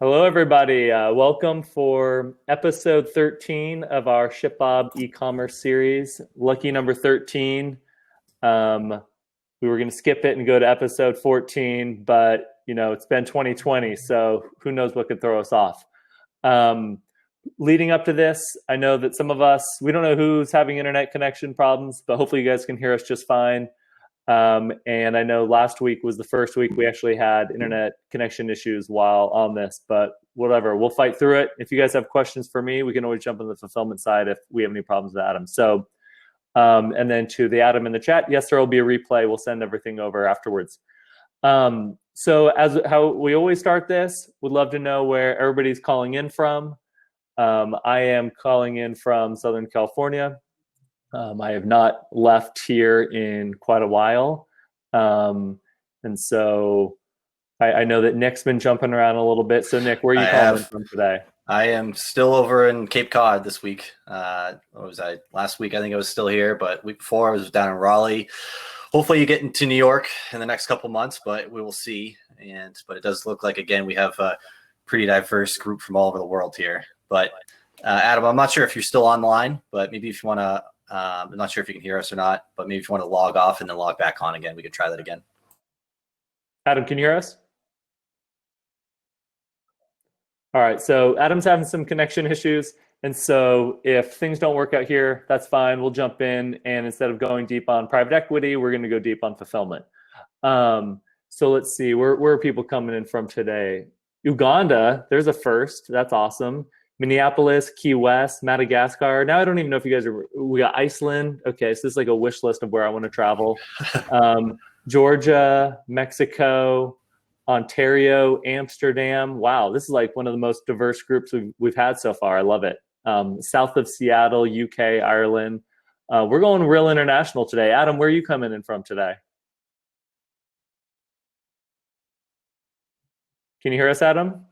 Hello, everybody. Welcome for episode 13 of our ShipBob Ecommerce series. Lucky number 13. We were going to skip it and go to episode 14, but it's been 2020, so who knows what could throw us off. Leading up to this, I know that some of us, we don't know who's having internet connection problems, but hopefully you guys can hear us just fine. And I know last week was the first week we actually had internet connection issues while on this, but whatever, we'll fight through it. If you guys have questions for me, we can always jump on the fulfillment side if we have any problems with Adam. So, and then to the Adam in the chat, yes, there will be a replay. We'll send everything over afterwards. So as how we always start this, would love to know where everybody's calling in from. I am calling in from Southern California. I have not left here in quite a while. And so I know that Nick's been jumping around a little bit. So Nick, where are you calling from today? I am still over in Cape Cod this week. What was I? Last week, I think I was still here, but week before I was down in Raleigh. Hopefully you get into New York in the next couple months, but we will see. But it does look like, again, we have a pretty diverse group from all over the world here. But Adam, I'm not sure if you're still on the line, but maybe if you want to, I'm not sure if you can hear us or not, but maybe if you want to log off and then log back on again, we could try that again. Adam, can you hear us? All right, so Adam's having some connection issues. And so if things don't work out here, that's fine. We'll jump in. And instead of going deep on private equity, we're going to go deep on fulfillment. So let's see, where are people coming in from today? Uganda, there's a first. That's awesome. Minneapolis, Key West, Madagascar. Now I don't even know if you guys are, we got Iceland. Okay, so this is like a wish list of where I want to travel. Georgia, Mexico, Ontario, Amsterdam. Wow, this is like one of the most diverse groups we've had so far. I love it. South of Seattle, UK, Ireland. We're going real international today. Adam, where are you coming in from today? Can you hear us, Adam?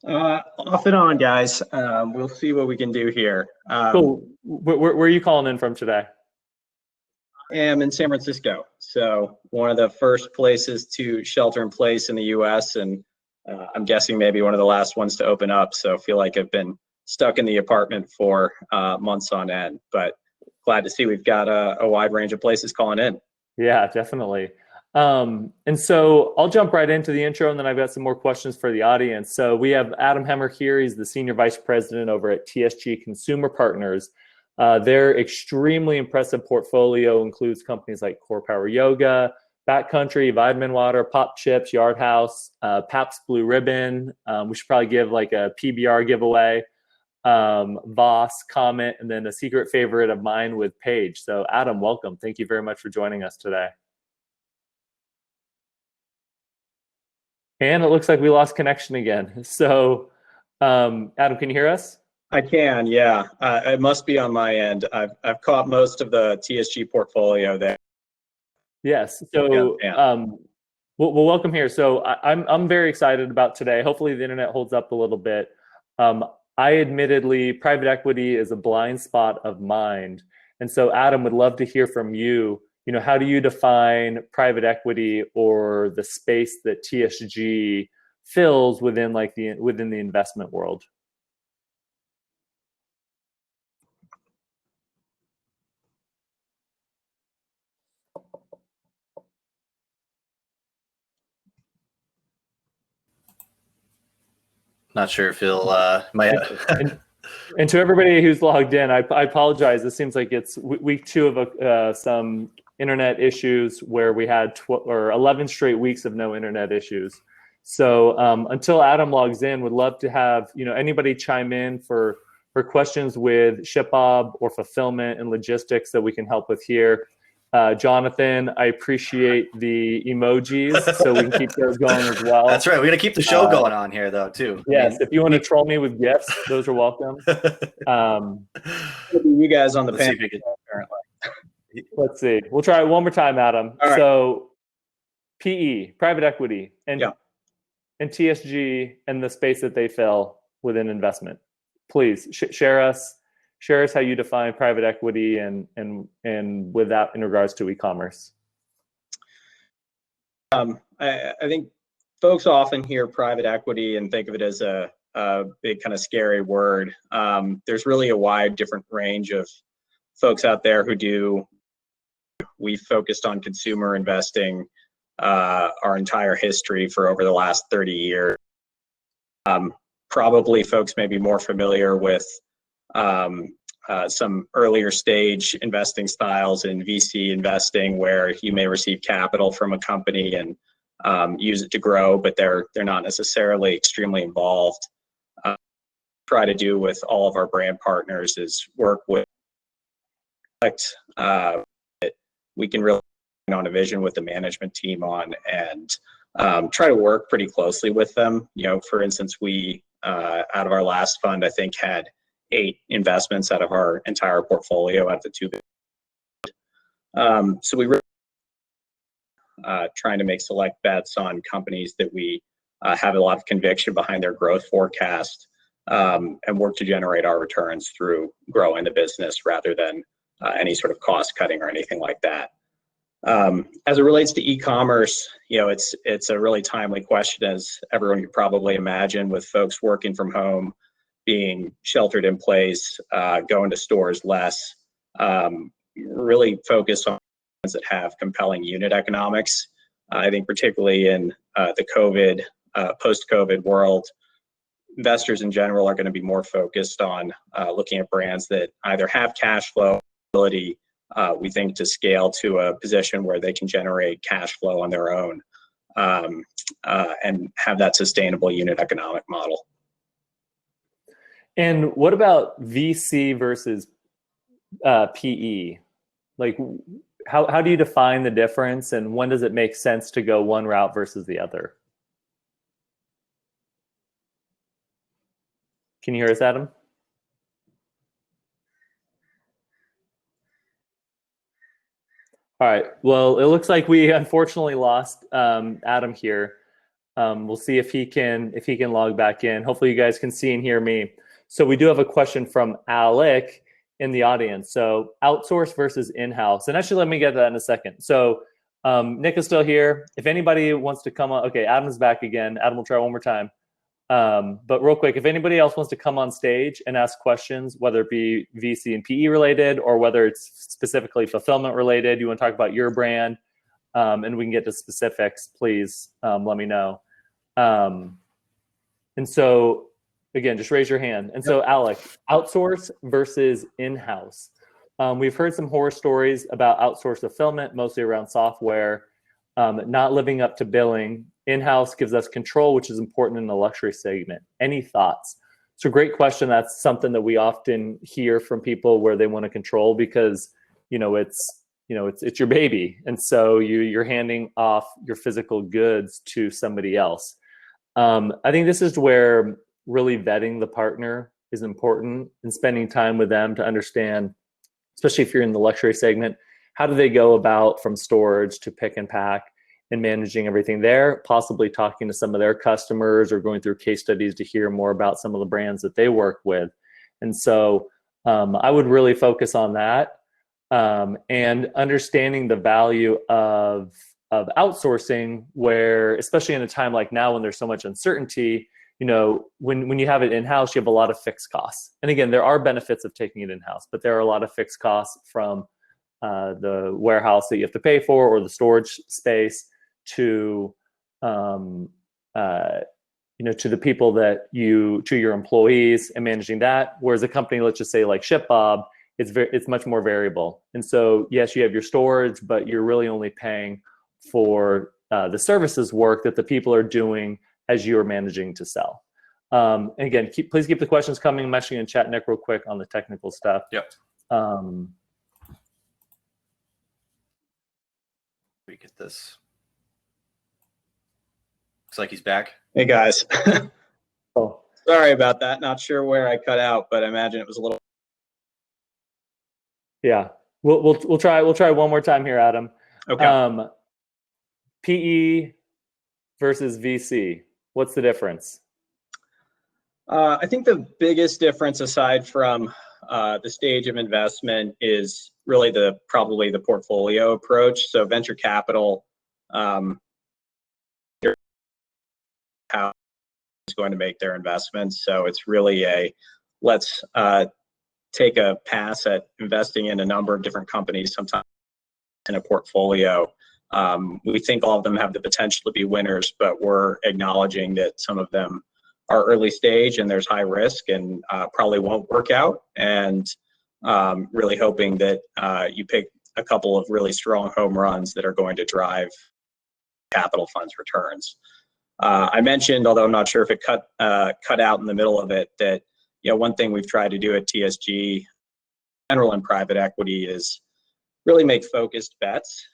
Off and on, guys. We'll see what we can do here. Cool. Where are you calling in from today? I am in San Francisco, so one of the first places to shelter in place in the U.S., and I'm guessing maybe one of the last ones to open up. So I feel like I've been stuck in the apartment for months on end, but glad to see we've got a wide range of places calling in. Yeah, definitely. And so I'll jump right into the intro, and then I've got some more questions for the audience. So we have Adam Hemmer here. He's the Senior Vice President over at TSG Consumer Partners. Their extremely impressive portfolio includes companies like Core Power Yoga, Backcountry, Vitamin Water, Pop Chips, Yard House, Pabst Blue Ribbon. We should probably give like a PBR giveaway, Voss, Comet, and then a secret favorite of mine with Paige. So Adam, welcome. Thank you very much for joining us today. And it looks like we lost connection again. So, Adam, can you hear us? I can, yeah. It must be on my end. I've caught most of the TSG portfolio there. Yes. So, well, welcome here. So, I'm very excited about today. Hopefully, the internet holds up a little bit. I admittedly, private equity is a blind spot of mine, and so Adam would love to hear from you. How do you define private equity or the space that TSG fills within the investment world? Not sure if he'll and to everybody who's logged in, I apologize. It seems like it's week 2 of some internet issues where we had 11 straight weeks of no internet issues. So until Adam logs in, would love to have anybody chime in for questions with ShipBob or fulfillment and logistics that we can help with here. Jonathan, I appreciate the emojis, so we can keep those going as well. That's right. We're going to keep the show going on here, though, too. Yes, if you want to troll me with gifts, those are welcome. You guys on the panel, apparently. Let's see. We'll try it one more time, Adam. Right. So PE, private equity, and TSG and the space that they fill within investment. Please share us how you define private equity and with that in regards to e-commerce. I think folks often hear private equity and think of it as a big kind of scary word. There's really a wide different range of folks out there who do. We focused on consumer investing our entire history for over the last 30 years. Probably folks may be more familiar with some earlier stage investing styles in VC investing, where you may receive capital from a company and use it to grow, but they're not necessarily extremely involved. Try to do with all of our brand partners is work with we can really on a vision with the management team on, and try to work pretty closely with them. You know, for instance, we out of our last fund, I think had 8 investments out of our entire portfolio at the 2. So we really trying to make select bets on companies that we have a lot of conviction behind their growth forecast, and work to generate our returns through growing the business rather than any sort of cost cutting or anything like that. As it relates to e-commerce, you know, it's a really timely question, as everyone could probably imagine, with folks working from home, being sheltered in place, going to stores less, really focused on ones that have compelling unit economics. I think particularly in the COVID, post-COVID world, investors in general are going to be more focused on looking at brands that either have cash flow ability, we think, to scale to a position where they can generate cash flow on their own, and have that sustainable unit economic model. And what about VC versus PE? Like, how do you define the difference, and when does it make sense to go one route versus the other? Can you hear us, Adam? All right. Well, it looks like we unfortunately lost Adam here. We'll see if he can log back in. Hopefully, you guys can see and hear me. So we do have a question from Alec in the audience. So outsource versus in-house, and actually, let me get to that in a second. So Nick is still here. If anybody wants to come on, okay, Adam's back again. Adam will try one more time. But real quick, if anybody else wants to come on stage and ask questions, whether it be VC and PE related, or whether it's specifically fulfillment related, you want to talk about your brand, and we can get to specifics, please let me know. And so, again, just raise your hand. And so, Alec, outsource versus in-house. We've heard some horror stories about outsourced fulfillment, mostly around software, not living up to billing. In-house gives us control, which is important in the luxury segment. Any thoughts? It's a great question. That's something that we often hear from people, where they want to control because, it's your baby, and so you're handing off your physical goods to somebody else. I think this is where really vetting the partner is important, and spending time with them to understand, especially if you're in the luxury segment, how do they go about from storage to pick and pack and managing everything there, possibly talking to some of their customers or going through case studies to hear more about some of the brands that they work with. And so I would really focus on that, and understanding the value of outsourcing, where, especially in a time like now when there's so much uncertainty, when you have it in-house, you have a lot of fixed costs. And again, there are benefits of taking it in-house, but there are a lot of fixed costs from the warehouse that you have to pay for, or the storage space, to to the people to your employees, and managing that. Whereas a company, let's just say like ShipBob, it's much more variable. And so yes, you have your storage, but you're really only paying for the services work that the people are doing as you are managing to sell. And again, please keep the questions coming. I'm actually going to chat Nick real quick on the technical stuff. Yep. We get this. Looks like he's back. Hey guys. Oh, Sorry about that. Not sure where I cut out, but I imagine it was a little. yeah. We'll try one more time here, Adam. Okay. PE versus VC. What's the difference? I think the biggest difference, aside from the stage of investment, is really probably the portfolio approach. So venture capital, going to make their investments. So it's really let's take a pass at investing in a number of different companies, sometimes in a portfolio. We think all of them have the potential to be winners, but we're acknowledging that some of them are early stage and there's high risk and probably won't work out. And really hoping that you pick a couple of really strong home runs that are going to drive capital funds returns. I mentioned, although I'm not sure if it cut out in the middle of it, that one thing we've tried to do at TSG, general and private equity, is really make focused bets.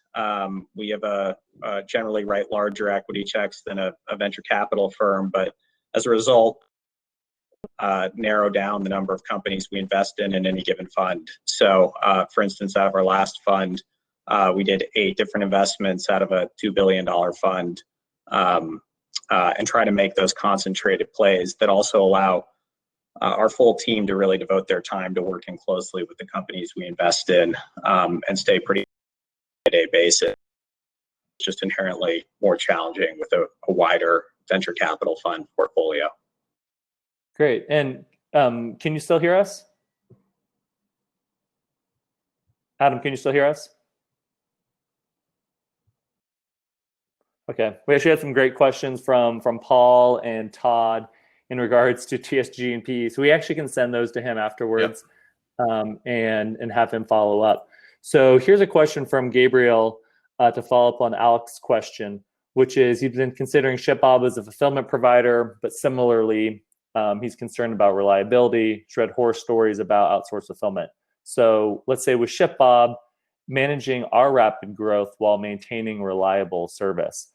We have generally write larger equity checks than a venture capital firm, but as a result, narrow down the number of companies we invest in any given fund. So, for instance, out of our last fund, we did 8 different investments out of a $2 billion fund, and try to make those concentrated plays that also allow our full team to really devote their time to working closely with the companies we invest in, and stay pretty day basis. It's just inherently more challenging with a wider venture capital fund portfolio. Great. And can you still hear us? Adam, can you still hear us? Okay. We actually had some great questions from Paul and Todd in regards to TSG and PE. So we actually can send those to him afterwards. Yep. And have him follow up. So here's a question from Gabriel to follow up on Alex's question, which is, he's been considering ShipBob as a fulfillment provider, but similarly, he's concerned about reliability. He's read horror stories about outsourced fulfillment. So let's say with ShipBob, managing our rapid growth while maintaining reliable service.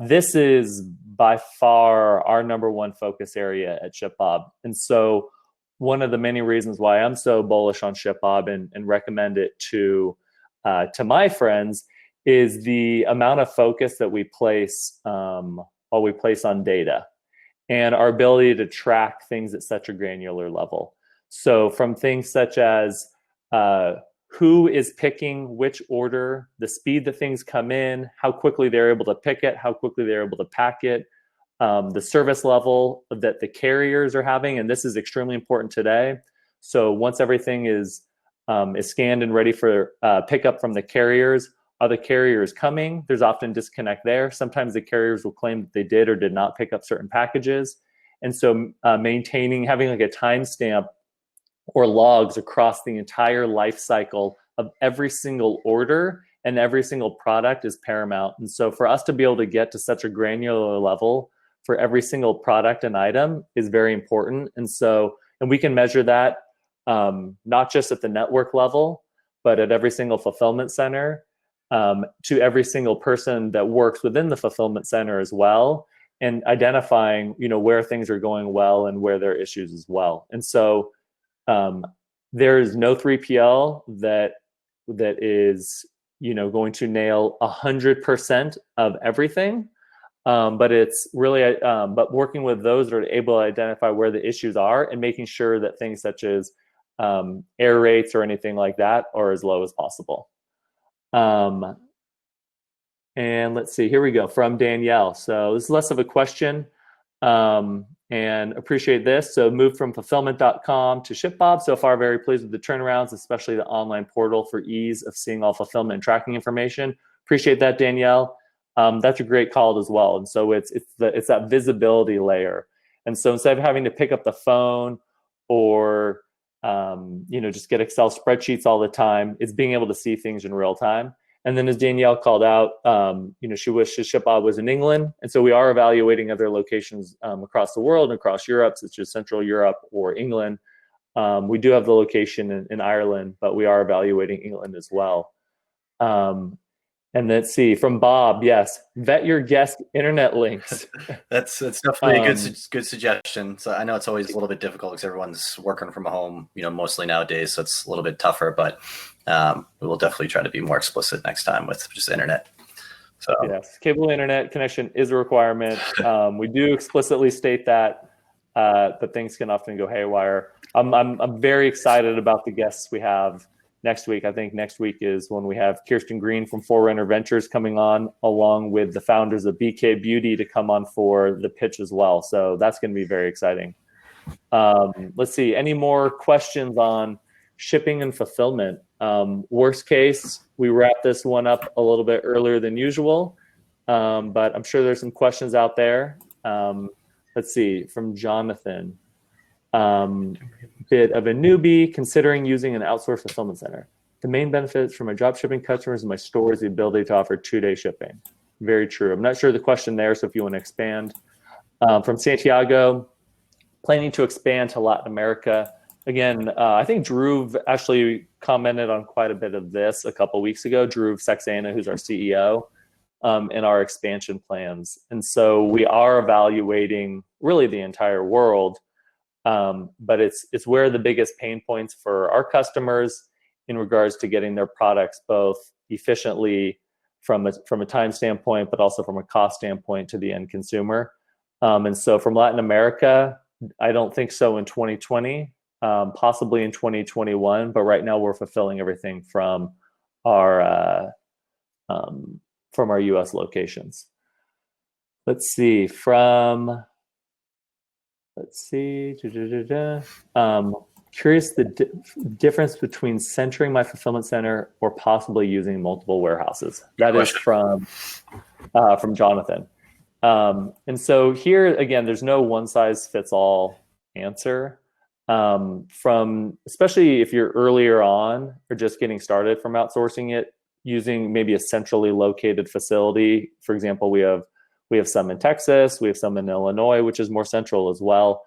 This is by far our number one focus area at ShipBob. And so one of the many reasons why I'm so bullish on ShipBob and recommend it to my friends is the amount of focus that we place on data and our ability to track things at such a granular level. So from things such as who is picking which order, the speed that things come in, how quickly they're able to pick it, how quickly they're able to pack it, the service level that the carriers are having, and this is extremely important today. So once everything is scanned and ready for pickup from the carriers, are the carriers coming? There's often disconnect there. Sometimes the carriers will claim that they did or did not pick up certain packages. And so having like a timestamp or logs across the entire life cycle of every single order and every single product is paramount. And so for us to be able to get to such a granular level for every single product and item is very important. And we can measure that not just at the network level, but at every single fulfillment center, to every single person that works within the fulfillment center as well, and identifying, where things are going well and where there are issues as well. And so there is no 3PL that is, going to nail 100% of everything. But it's really, but working with those that are able to identify where the issues are and making sure that things such as error rates or anything like that are as low as possible. And let's see, here we go from Danielle. So this is less of a question, and appreciate this. So moved from fulfillment.com to ShipBob. So far, very pleased with the turnarounds, especially the online portal for ease of seeing all fulfillment and tracking information. Appreciate that, Danielle. That's a great call as well. And so it's that visibility layer. And so instead of having to pick up the phone or just get Excel spreadsheets all the time, it's being able to see things in real time. And then as Danielle called out, she wishes ShipBob was in England. And so we are evaluating other locations across the world and across Europe, such as Central Europe or England. We do have the location in Ireland, but we are evaluating England as well. And let's see, from Bob, yes, vet your guest internet links. That's definitely a good suggestion. So I know it's always a little bit difficult because everyone's working from home, mostly nowadays. So it's a little bit tougher, but we will definitely try to be more explicit next time with just internet. So yes, cable internet connection is a requirement. We do explicitly state that, but things can often go haywire. I'm very excited about the guests we have next week. I think next week is when we have Kirsten Green from Forerunner Ventures coming on, along with the founders of BK Beauty to come on for the pitch as well. So that's going to be very exciting. Let's see, any more questions on shipping and fulfillment? Worst case, we wrap this one up a little bit earlier than usual, but I'm sure there's some questions out there. Let's see, from Jonathan. Bit of a newbie considering using an outsourced fulfillment center. The main benefits for my drop shipping customers and my store is the ability to offer 2-day shipping. Very true. I'm not sure the question there, so if you want to expand. From Santiago, planning to expand to Latin America. Again, I think Drew actually commented on quite a bit of this a couple weeks ago. Drew Saxena, who's our CEO, in our expansion plans. And so we are evaluating really the entire world. But it's where the biggest pain points for our customers in regards to getting their products both efficiently from a time standpoint, but also from a cost standpoint to the end consumer. And so from Latin America, I don't think so in 2020, possibly in 2021, but right now we're fulfilling everything from our US locations. Let's see, curious the difference between centering my fulfillment center or possibly using multiple warehouses. That is from Jonathan. And so here, again, there's no one size fits all answer. Especially if you're earlier on or just getting started from outsourcing it, using maybe a centrally located facility. For example, we have some in Texas, we have some in Illinois, which is more central as well.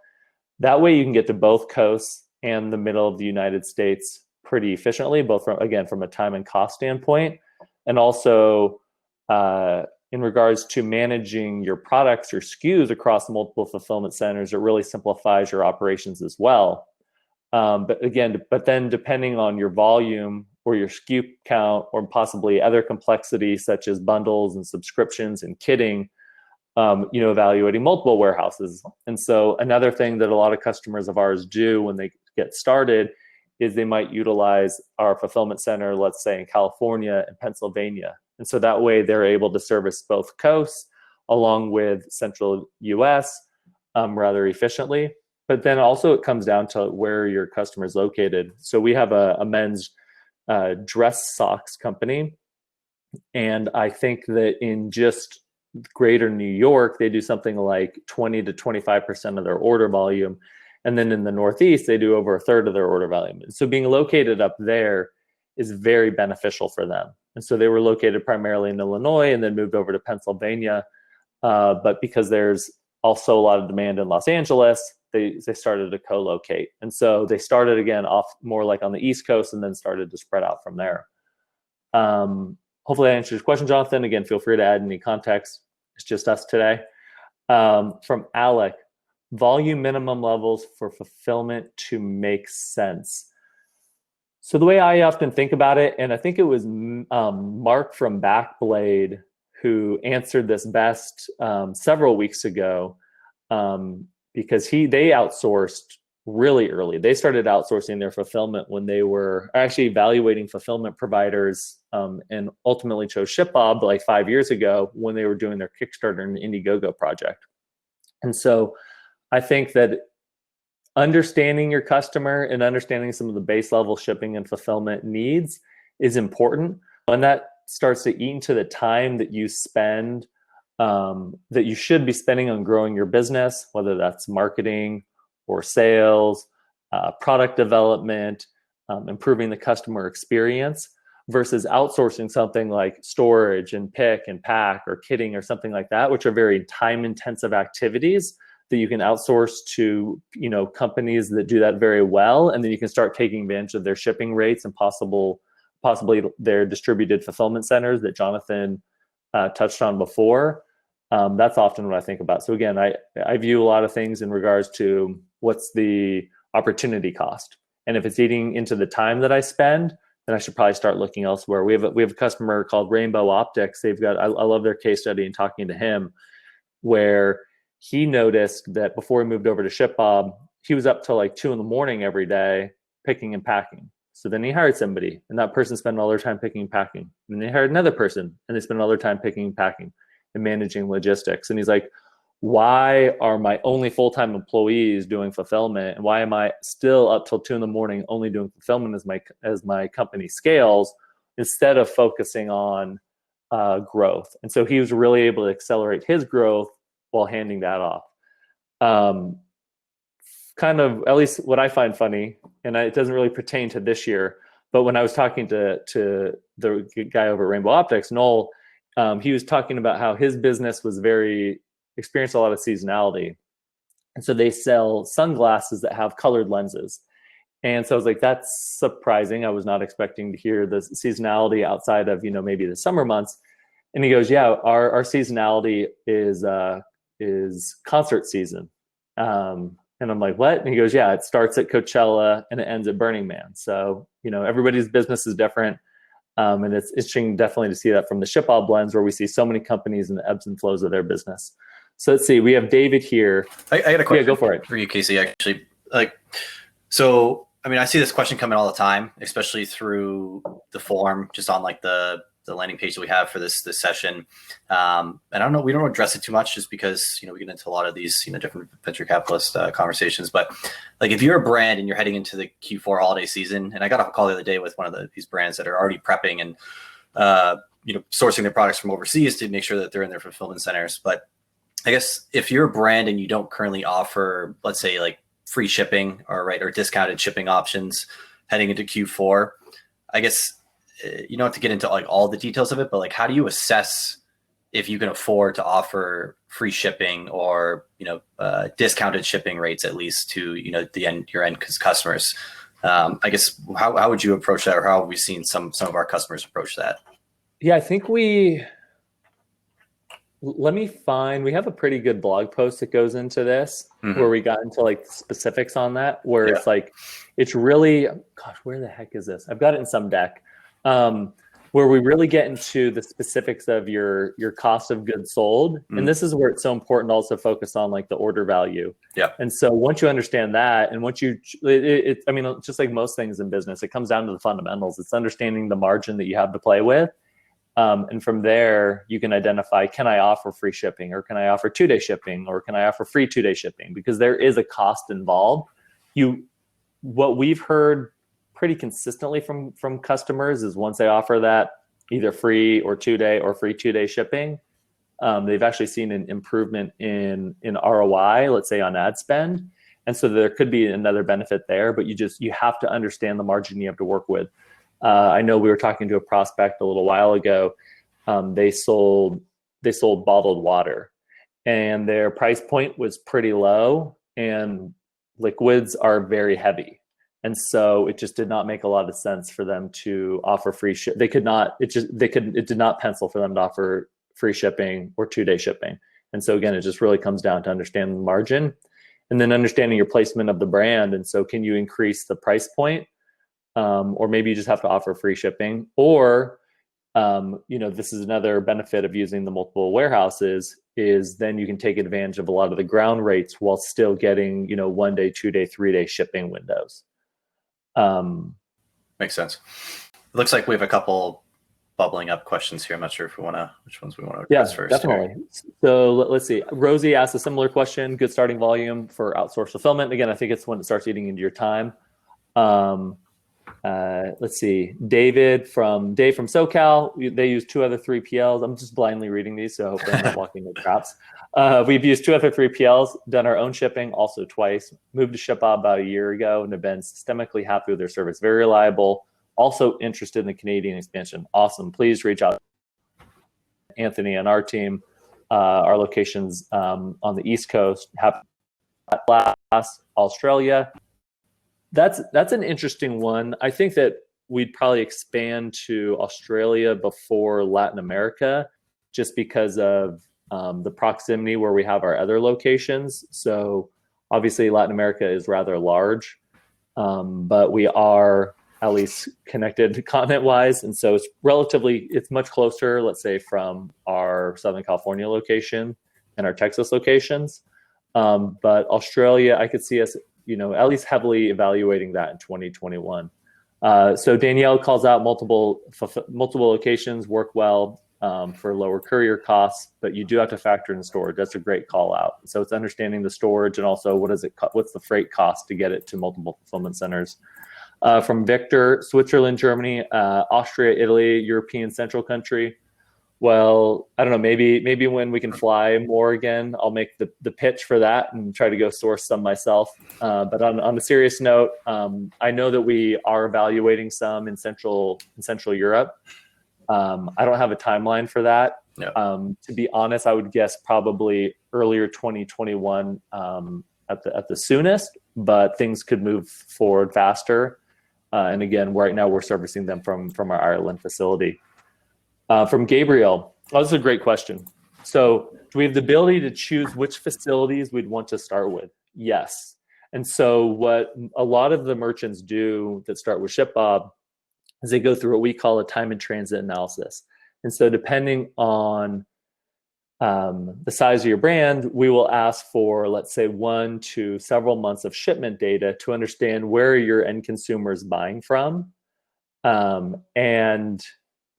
That way you can get to both coasts and the middle of the United States pretty efficiently, both from a time and cost standpoint. And also in regards to managing your products or SKUs across multiple fulfillment centers, it really simplifies your operations as well. But then depending on your volume or your SKU count or possibly other complexities such as bundles and subscriptions and kitting, evaluating multiple warehouses. And so another thing that a lot of customers of ours do when they get started is they might utilize our fulfillment center, let's say in California and Pennsylvania. And so that way they're able to service both coasts along with central US rather efficiently. But then also it comes down to where your customer is located. So we have a men's dress socks company. And I think that in just greater New York, they do something like 20 to 25% of their order volume. And then in the Northeast, they do over a third of their order volume. And so being located up there is very beneficial for them. And so they were located primarily in Illinois and then moved over to Pennsylvania. But because there's also a lot of demand in Los Angeles, they started to co-locate. And so they started again off more like on the East Coast and then started to spread out from there. Hopefully that answers your question, Jonathan. Again, feel free to add any context. It's just us today. From Alec, volume minimum levels for fulfillment to make sense. So the way I often think about it, and I think it was Mark from Backblade who answered this best several weeks ago, because they outsourced really early. They started outsourcing their fulfillment when they were actually evaluating fulfillment providers, and ultimately chose ShipBob like 5 years ago when they were doing their Kickstarter and Indiegogo project. And so I think that understanding your customer and understanding some of the base level shipping and fulfillment needs is important. And that starts to eat into the time that you spend, that you should be spending on growing your business, whether that's marketing or sales, product development, improving the customer experience, versus outsourcing something like storage and pick and pack or kitting or something like that, which are very time-intensive activities that you can outsource to, companies that do that very well, and then you can start taking advantage of their shipping rates and possibly their distributed fulfillment centers that Jonathan touched on before. That's often what I think about. So again, I view a lot of things in regards to what's the opportunity cost, and if it's eating into the time that I spend, then I should probably start looking elsewhere. We have a customer called Rainbow Optics. I love their case study and talking to him, where he noticed that before he moved over to ShipBob, he was up till like 2 a.m. every day picking and packing. So then he hired somebody, and that person spent all their time picking and packing. And they hired another person, and they spent all their time picking and packing and managing logistics. And he's like, why are my only full-time employees doing fulfillment? And why am I still up till 2 a.m. only doing fulfillment as my company scales, instead of focusing on growth? And so he was really able to accelerate his growth while handing that off. Kind of, at least what I find funny, and it doesn't really pertain to this year, but when I was talking to the guy over at Rainbow Optics, Noel, he was talking about how his business was experienced a lot of seasonality. And so they sell sunglasses that have colored lenses. And so I was like, that's surprising. I was not expecting to hear the seasonality outside of, maybe the summer months. And he goes, yeah, our seasonality is concert season. And I'm like, what? And he goes, yeah, it starts at Coachella and it ends at Burning Man. So, everybody's business is different. And it's interesting definitely to see that from the ShipBob lens, where we see so many companies and the ebbs and flows of their business. So let's see, we have David here. I got a question. Yeah, go for it. For you, Casey, actually. So, I see this question coming all the time, especially through the form, just on the landing page that we have for this session. And I don't know, we don't address it too much just because, we get into a lot of these, different venture capitalist conversations. But if you're a brand and you're heading into the Q4 holiday season, and I got a call the other day with one of these brands that are already prepping and, sourcing their products from overseas to make sure that they're in their fulfillment centers. But I guess if you're a brand and you don't currently offer, let's say free shipping or discounted shipping options heading into Q4, I guess, you don't have to get into all the details of it, but how do you assess if you can afford to offer free shipping or discounted shipping rates, at least to your end customers? I guess how would you approach that, or how have we seen some of our customers approach that? Yeah, I think we have a pretty good blog post that goes into this, where we got into specifics on that, where it's really, gosh, where the heck is this? I've got it in some deck. Where we really get into the specifics of your cost of goods sold. And this is where it's so important to also focus on the order value. Yeah. And so once you understand that, and once just like most things in business, it comes down to the fundamentals. It's understanding the margin that you have to play with. And from there, you can identify, can I offer free shipping, or can I offer 2-day shipping, or can I offer free 2-day shipping? Because there is a cost involved. What we've heard pretty consistently from customers is, once they offer that either free or 2-day or free 2-day shipping, they've actually seen an improvement in ROI, let's say on ad spend. And so there could be another benefit there, but you have to understand the margin you have to work with. I know we were talking to a prospect a little while ago. They sold bottled water, and their price point was pretty low, and liquids are very heavy. And so it just did not make a lot of sense for them to offer free ship. It did not pencil for them to offer free shipping or 2-day shipping. And so again, it just really comes down to understanding the margin and then understanding your placement of the brand. And so can you increase the price point? Or maybe you just have to offer free shipping, or, this is another benefit of using the multiple warehouses, is then you can take advantage of a lot of the ground rates while still getting, 1-day, 2-day, 3-day shipping windows. Makes sense. It looks like we have a couple bubbling up questions here. I'm not sure which ones we want to address first. Yeah, definitely. Here. So let's see. Rosie asked a similar question. Good starting volume for outsourced fulfillment. Again, I think it's when it starts eating into your time. Let's see. Dave from SoCal. They use 2 other 3PLs. I'm just blindly reading these, so hopefully I'm not walking no traps. We've used 2 other 3PLs, done our own shipping also twice, moved to ShipBob about a year ago, and have been systemically happy with their service. Very reliable. Also interested in the Canadian expansion. Awesome. Please reach out to Anthony and our team. Our locations on the East Coast have Australia. That's an interesting one. I think that we'd probably expand to Australia before Latin America, just because of the proximity where we have our other locations. So obviously Latin America is rather large, but we are at least connected continent-wise. And so it's much closer, let's say, from our Southern California location and our Texas locations. But Australia, I could see us, at least heavily evaluating that in 2021. So Danielle calls out multiple locations work well for lower courier costs, but you do have to factor in storage. That's a great call out. So it's understanding the storage and also what's the freight cost to get it to multiple fulfillment centers. From Victor, Switzerland, Germany, Austria, Italy, European Central country. Well, I don't know. Maybe when we can fly more again, I'll make the pitch for that and try to go source some myself. But on a serious note, I know that we are evaluating some in Central Europe. I don't have a timeline for that. No. To be honest, I would guess probably earlier 2021 at the soonest. But things could move forward faster. And again, right now we're servicing them from our Ireland facility. From Gabriel, this is a great question. So do we have the ability to choose which facilities we'd want to start with? Yes. And so what a lot of the merchants do that start with ShipBob is they go through what we call a time and transit analysis. And so depending on the size of your brand, we will ask for, let's say, 1 to several months of shipment data to understand where your end consumer is buying from. And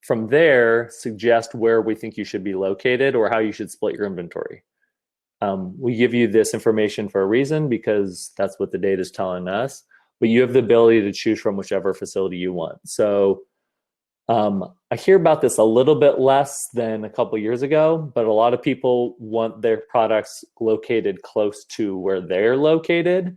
from there, suggest where we think you should be located or how you should split your inventory. We give you this information for a reason because that's what the data is telling us, but you have the ability to choose from whichever facility you want. So I hear about this a little bit less than a couple of years ago, but a lot of people want their products located close to where they're located.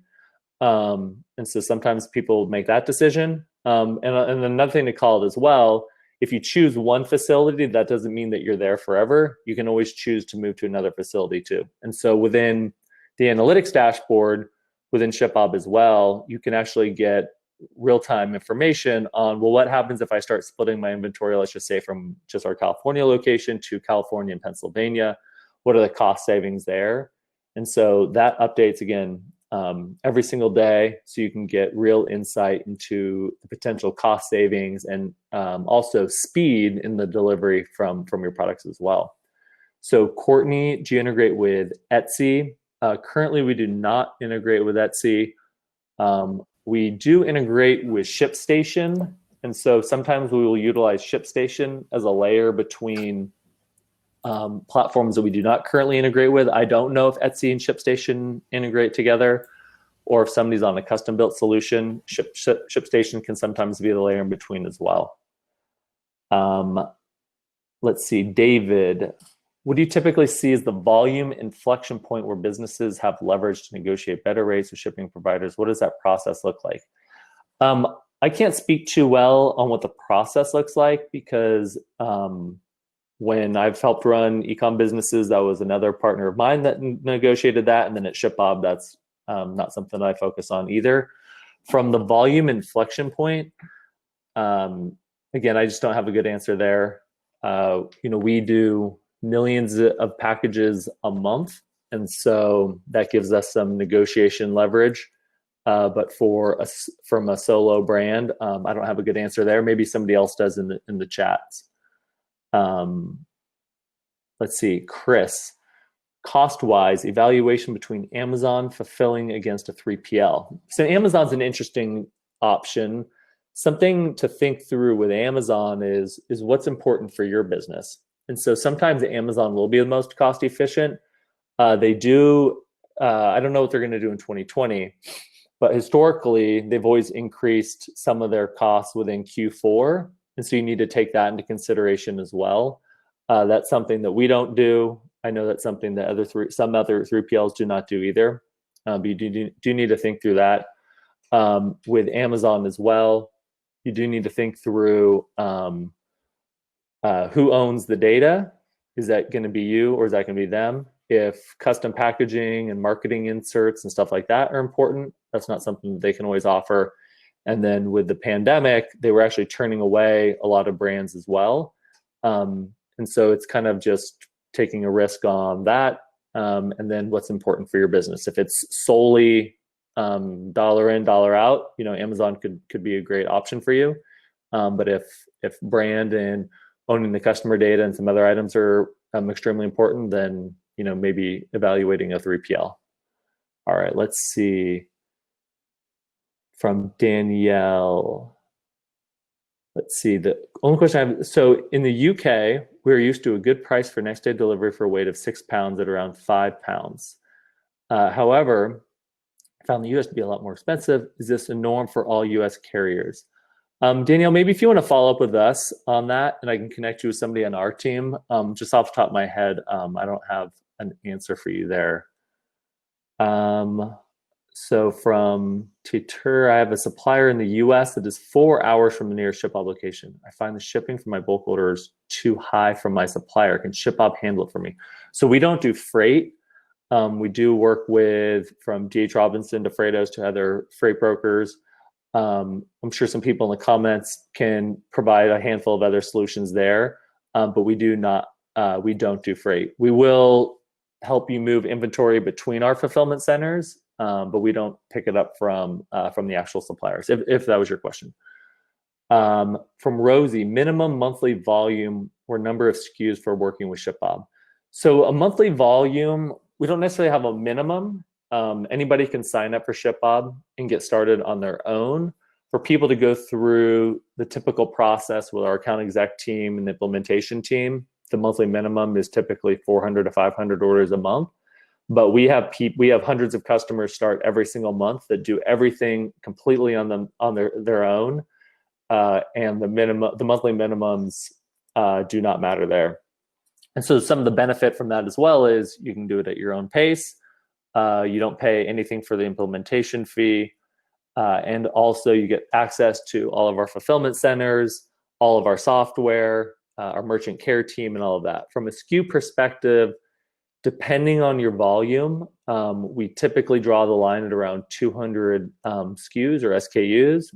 And so sometimes people make that decision. And another thing to call it as well, if you choose one facility, that doesn't mean that you're there forever. You can always choose to move to another facility too. And so within the analytics dashboard, within ShipBob as well, you can actually get real-time information on, well, what happens if I start splitting my inventory, let's just say from just our California location to California and Pennsylvania, what are the cost savings there? And so that updates again every single day, so you can get real insight into the potential cost savings and also speed in the delivery from your products as well. So Courtney, do you integrate with Etsy? Currently, we do not integrate with Etsy. We do integrate with ShipStation, and so sometimes we will utilize ShipStation as a layer between platforms that we do not currently integrate with. I don't know if Etsy and ShipStation integrate together, or if somebody's on a custom-built solution. ShipStation can sometimes be the layer in between as well. Let's see, David. What do you typically see as the volume inflection point where businesses have leverage to negotiate better rates with shipping providers? What does that process look like? I can't speak too well on what the process looks like because when I've helped run e-com businesses, that was another partner of mine that negotiated that. And then at ShipBob, that's not something I focus on either. From the volume inflection point, again, I just don't have a good answer there. We do millions of packages a month, and so that gives us some negotiation leverage. But from a solo brand, I don't have a good answer there. Maybe somebody else does in the chats. Let's see, Chris. Cost-wise, evaluation between Amazon fulfilling against a 3PL. So Amazon's an interesting option. Something to think through with Amazon is what's important for your business. And so sometimes Amazon will be the most cost efficient. They do, I don't know what they're going to do in 2020, but historically, they've always increased some of their costs within Q4. And so you need to take that into consideration as well. That's something that we don't do. I know that's something that some other 3PLs do not do either. But you do need to think through that. With Amazon as well, you do need to think through who owns the data. Is that going to be you or is that going to be them? If custom packaging and marketing inserts and stuff like that are important, that's not something that they can always offer. And then with the pandemic, they were actually turning away a lot of brands as well. And so it's kind of just taking a risk on that. And then what's important for your business. If it's solely dollar in, dollar out, Amazon could be a great option for you. But if brand and owning the customer data and some other items are extremely important, then maybe evaluating a 3PL. All right, let's see. From Danielle. Let's see. The only question I have, so in the UK, we're used to a good price for next day delivery for a weight of 6 pounds at around 5 pounds. However, I found the US to be a lot more expensive. Is this a norm for all US carriers? Danielle, maybe if you want to follow up with us on that, and I can connect you with somebody on our team. Just off the top of my head, I don't have an answer for you there. So from Titur, I have a supplier in the US that is 4 hours from the nearest ShipBob location. I find the shipping for my bulk orders too high from my supplier. Can ShipBob handle it for me? So we don't do freight. We do work with from DH Robinson to Freightos to other freight brokers. I'm sure some people in the comments can provide a handful of other solutions there, but we don't do freight. We will help you move inventory between our fulfillment centers, but we don't pick it up from the actual suppliers, if that was your question. From Rosie, minimum monthly volume or number of SKUs for working with ShipBob. So a monthly volume, we don't necessarily have a minimum. Anybody can sign up for ShipBob and get started on their own. For people to go through the typical process with our account exec team and the implementation team, the monthly minimum is typically 400 to 500 orders a month. But we have hundreds of customers start every single month that do everything completely on their own, and the monthly minimums do not matter there. And so some of the benefit from that as well is you can do it at your own pace. You don't pay anything for the implementation fee. And also you get access to all of our fulfillment centers, all of our software, our merchant care team, and all of that. From a SKU perspective, depending on your volume, we typically draw the line at around 200 SKUs or SKUs.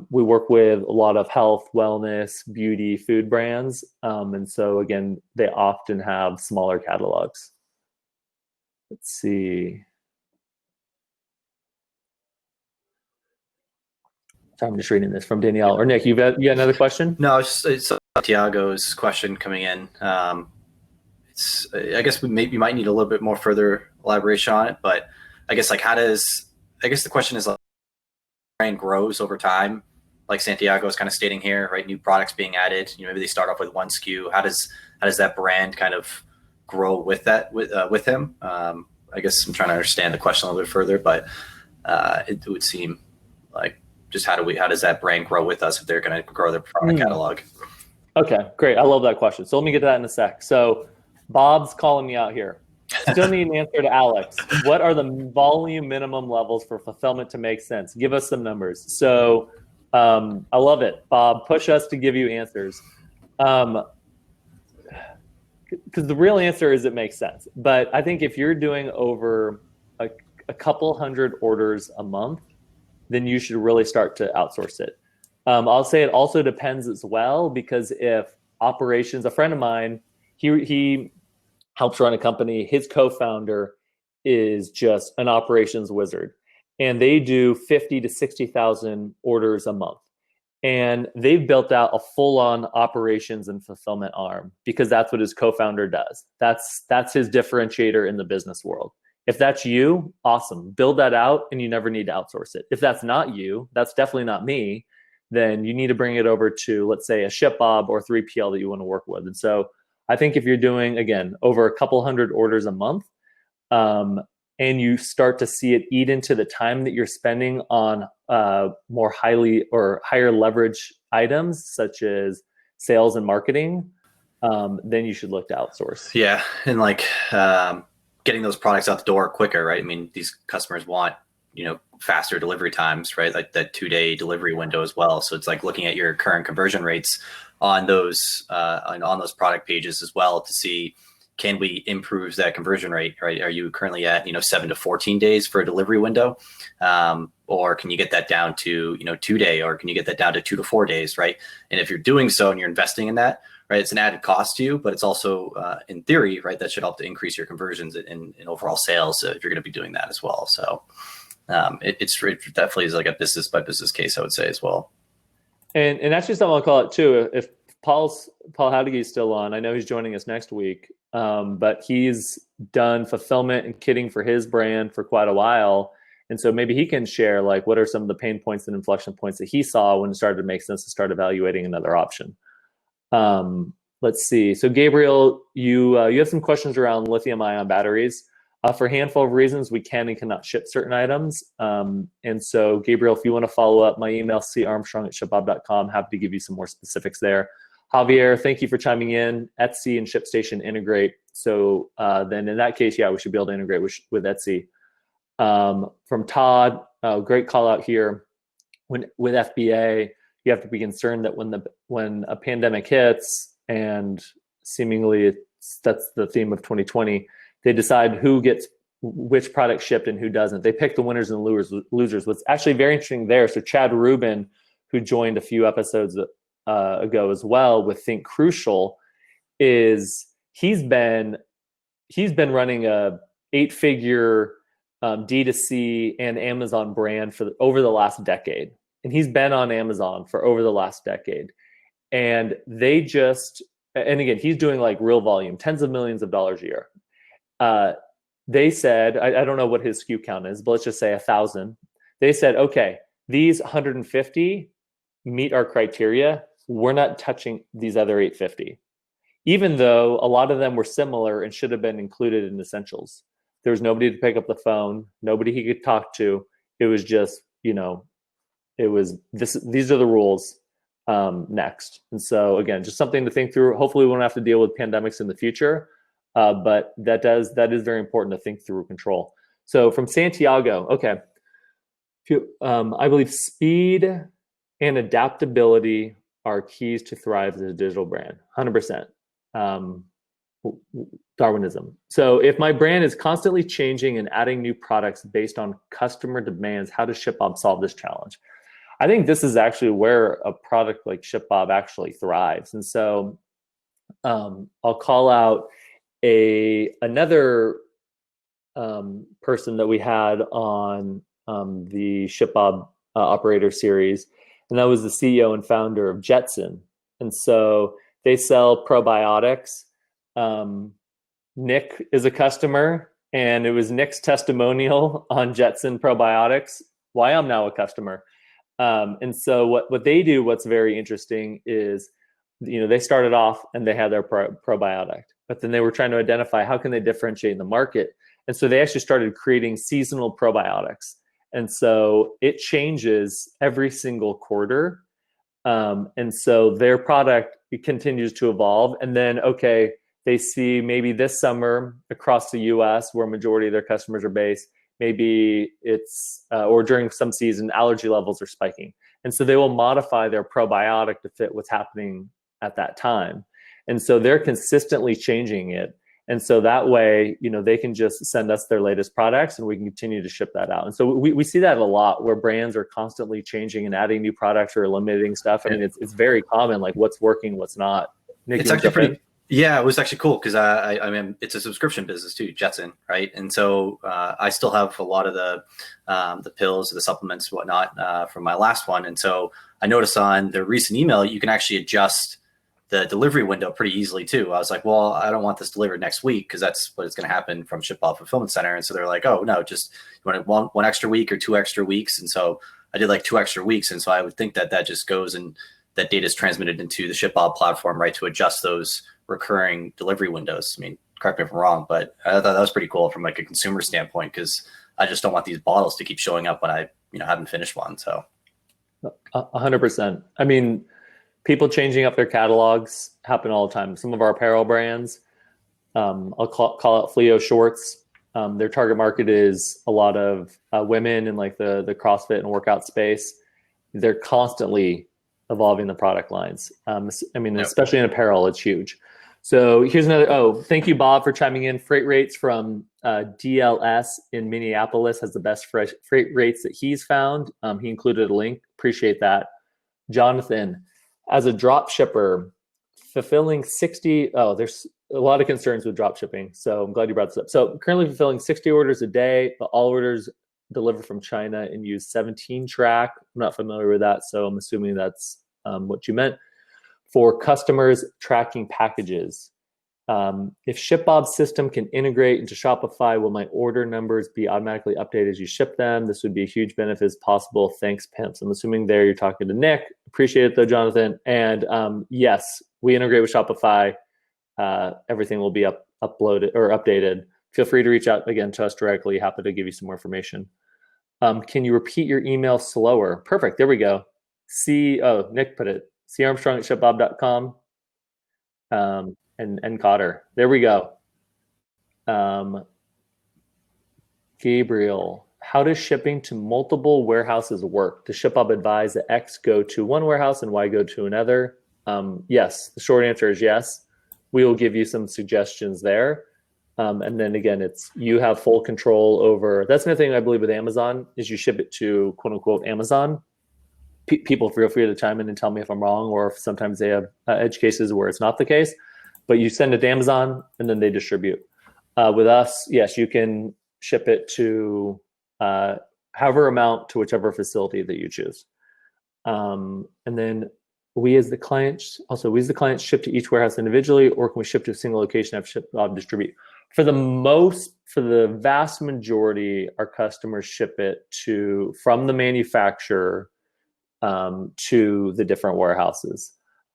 We work with a lot of health, wellness, beauty, food brands. And so again, they often have smaller catalogs. Let's see. So I'm just reading this from Danielle. Or Nick, you got another question? No, it's Tiago's question coming in. I guess you might need a little bit more further elaboration on it, but I guess the question is, like, brand grows over time, like Santiago is kind of stating here, right? New products being added. Maybe they start off with one SKU. How does that brand kind of grow with him? I guess I'm trying to understand the question a little bit further, but it would seem like just how does that brand grow with us if they're going to grow their product catalog? Okay, great. I love that question. So let me get to that in a sec. So Bob's calling me out here. Still need an answer to Alex. What are the volume minimum levels for fulfillment to make sense? Give us some numbers. So I love it, Bob. Push us to give you answers. Because the real answer is it makes sense. But I think if you're doing over a couple hundred orders a month, then you should really start to outsource it. I'll say it also depends as well, because if operations, a friend of mine, he helps run a company. His co-founder is just an operations wizard, and they do 50 to 60,000 orders a month. And they've built out a full-on operations and fulfillment arm because that's what his co-founder does. That's his differentiator in the business world. If that's you, awesome. Build that out and you never need to outsource it. If that's not you, that's definitely not me, then you need to bring it over to, let's say, a ShipBob or 3PL that you want to work with. And so I think if you're doing, again, over a couple hundred orders a month, and you start to see it eat into the time that you're spending on more higher leverage items, such as sales and marketing, then you should look to outsource. Yeah, and getting those products out the door quicker, right? I mean, these customers want, faster delivery times, right? Like that 2-day delivery window as well. So it's like looking at your current conversion rates on those product pages as well to see, can we improve that conversion rate, right? Are you currently at 7 to 14 days for a delivery window, or can you get that down to 2-day, or can you get that down to 2 to 4 days, right? And if you're doing so and you're investing in that, right, it's an added cost to you, but it's also in theory, right, that should help to increase your conversions in overall sales if you're going to be doing that as well. So it definitely is like a business by business case, I would say as well. And that's just something I'll call it too. If Paul Howdige's still on, I know he's joining us next week, but he's done fulfillment and kitting for his brand for quite a while. And so maybe he can share like what are some of the pain points and inflection points that he saw when it started to make sense to start evaluating another option. Let's see. So Gabriel, you have some questions around lithium-ion batteries. For a handful of reasons, we can and cannot ship certain items. And so Gabriel, if you want to follow up, my email, carmstrong@shipbob.com. Happy to give you some more specifics there. Javier, thank you for chiming in. Etsy and ShipStation integrate. So then in that case, yeah, we should be able to integrate with Etsy. From Todd, great call out here. With FBA, you have to be concerned that when a pandemic hits, and seemingly that's the theme of 2020, they decide who gets which product shipped and who doesn't. They pick the winners and losers. What's actually very interesting there, so Chad Rubin, who joined a few episodes ago as well with Think Crucial, is he's been running a 8-figure D2C and Amazon brand for over the last decade. And he's been on Amazon for over the last decade. And and again, he's doing like real volume, tens of millions of dollars a year. They said, I don't know what his SKU count is, but let's just say 1,000. They said, okay, these 150 meet our criteria. We're not touching these other 850, even though a lot of them were similar and should have been included in essentials. There was nobody to pick up the phone, nobody he could talk to. It was just, these are the rules. Next. And so again, just something to think through. Hopefully we won't have to deal with pandemics in the future, but that is very important to think through control. So from Santiago, okay. I believe speed and adaptability are keys to thrive as a digital brand, 100%. Darwinism. So if my brand is constantly changing and adding new products based on customer demands, how does ShipBob solve this challenge? I think this is actually where a product like ShipBob actually thrives. And so I'll call out another person that we had on the ShipBob Operator series, and that was the CEO and founder of Jetson. And so they sell probiotics. Nick is a customer, and it was Nick's testimonial on Jetson probiotics why I'm now a customer. And so what they do, what's very interesting is, they started off and they had their probiotic, but then they were trying to identify how can they differentiate in the market. And so they actually started creating seasonal probiotics. And so it changes every single quarter. And so their product continues to evolve. And then, okay, they see maybe this summer across the US where majority of their customers are based, maybe it's, or during some season, allergy levels are spiking. And so they will modify their probiotic to fit what's happening at that time. And so they're consistently changing it. And so that way, they can just send us their latest products and we can continue to ship that out. And so we see that a lot where brands are constantly changing and adding new products or eliminating stuff. I mean, it's very common, like what's working, what's not. Nick, it's actually pretty. Yeah, it was actually cool because I mean, it's a subscription business too, Jetson, right? And so I still have a lot of the pills, the supplements, whatnot from my last one. And so I noticed on the recent email, you can actually adjust the delivery window pretty easily too. I was like, well, I don't want this delivered next week because that's what it's going to happen from ShipBob Fulfillment Center. And so they're like, oh no, just you want one extra week or 2 extra weeks. And so I did like 2 extra weeks. And so I would think that just goes and that data is transmitted into the ShipBob platform, right, to adjust those recurring delivery windows. I mean, correct me if I'm wrong, but I thought that was pretty cool from like a consumer standpoint because I just don't want these bottles to keep showing up when I haven't finished one. So 100%. I mean, people changing up their catalogs happen all the time. Some of our apparel brands, I'll call out Fleo Shorts. Their target market is a lot of women in like the CrossFit and workout space. They're constantly evolving the product lines. I mean, yep. Especially in apparel, it's huge. So here's another, thank you, Bob, for chiming in. Freight rates from DLS in Minneapolis has the best freight rates that he's found. He included a link. Appreciate that. Jonathan, as a drop shipper, fulfilling 60, there's a lot of concerns with drop shipping. So I'm glad you brought this up. So currently fulfilling 60 orders a day, but all orders deliver from China and use 17 track. I'm not familiar with that, so I'm assuming that's what you meant. For customers tracking packages, If ShipBob's system can integrate into Shopify, will my order numbers be automatically updated as you ship them? This would be a huge benefit if possible. Thanks, pimps. I'm assuming there you're talking to Nick. Appreciate it though, Jonathan. And yes, we integrate with Shopify. Everything will be uploaded or updated. Feel free to reach out again to us directly. Happy to give you some more information. Can you repeat your email slower? Perfect. There we go. Nick put it. carmstrong@shipbob.com. And Cotter. There we go. Gabriel, how does shipping to multiple warehouses work? Does ShipBob advise that X go to one warehouse and Y go to another? Yes, the short answer is yes. We will give you some suggestions there. And then again, you have full control over. That's another thing I believe with Amazon is you ship it to quote unquote Amazon. People feel free to chime in and tell me if I'm wrong, or if sometimes they have edge cases where it's not the case. But you send it to Amazon and then they distribute. With us, yes, you can ship it to however amount to whichever facility that you choose. And then we as the clients ship to each warehouse individually, or can we ship to a single location and have ShipBob distribute? For the vast majority, our customers ship it from the manufacturer to the different warehouses.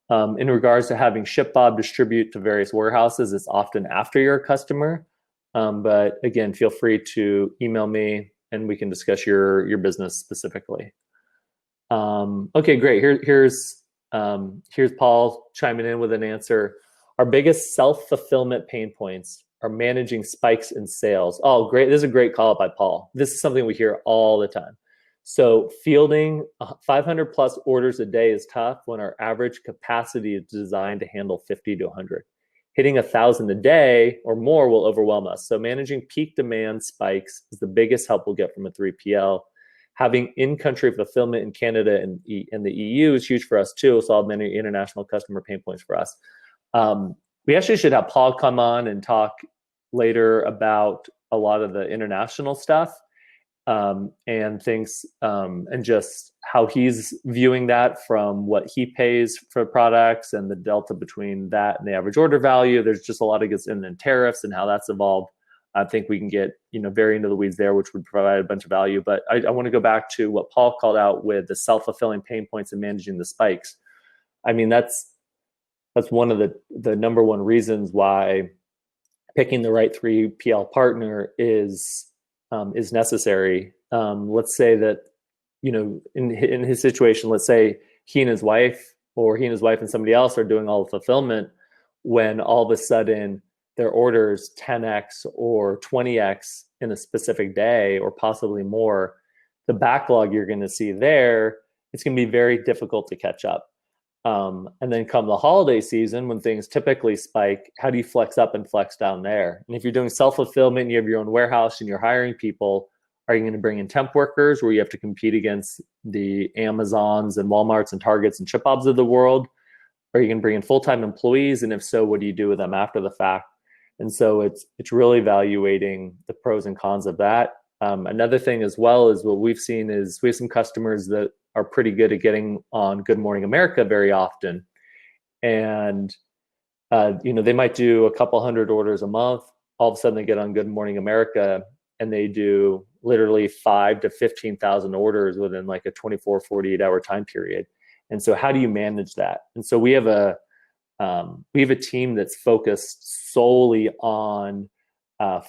In regards to having ShipBob distribute to various warehouses, it's often after you're a customer. But again, feel free to email me and we can discuss your business specifically. Okay, great. Here's Paul chiming in with an answer. Our biggest self-fulfillment pain points are managing spikes in sales. Oh, great. This is a great call out by Paul. This is something we hear all the time. So fielding 500 plus orders a day is tough when our average capacity is designed to handle 50 to 100. Hitting 1,000 a day or more will overwhelm us. So managing peak demand spikes is the biggest help we'll get from a 3PL. Having in-country fulfillment in Canada and the EU is huge for us too. It'll solve many international customer pain points for us. We actually should have Paul come on and talk later about a lot of the international stuff. And things, and just how he's viewing that from what he pays for products and the delta between that and the average order value. There's just a lot of gets in and tariffs and how that's evolved. I think we can get very into the weeds there, which would provide a bunch of value. But I want to go back to what Paul called out with the self-fulfilling pain points and managing the spikes. I mean, that's one of the number one reasons why picking the right 3PL partner is necessary. Let's say that, in his situation, let's say he and his wife and somebody else are doing all the fulfillment, when all of a sudden their orders 10x or 20x in a specific day or possibly more, the backlog you're going to see there, it's going to be very difficult to catch up. And then come the holiday season, when things typically spike, how do you flex up and flex down there? And if you're doing self-fulfillment and you have your own warehouse and you're hiring people, are you going to bring in temp workers where you have to compete against the Amazons and Walmarts and Targets and ShipBobs of the world? Are you going to bring in full-time employees? And if so, what do you do with them after the fact? And so it's really evaluating the pros and cons of that. Another thing as well is what we've seen is we have some customers that are pretty good at getting on Good Morning America very often. And, they might do a couple hundred orders a month. All of a sudden they get on Good Morning America and they do literally 5,000 to 15,000 orders within like a 24, 48 hour time period. And so how do you manage that? And so we have a team that's focused solely on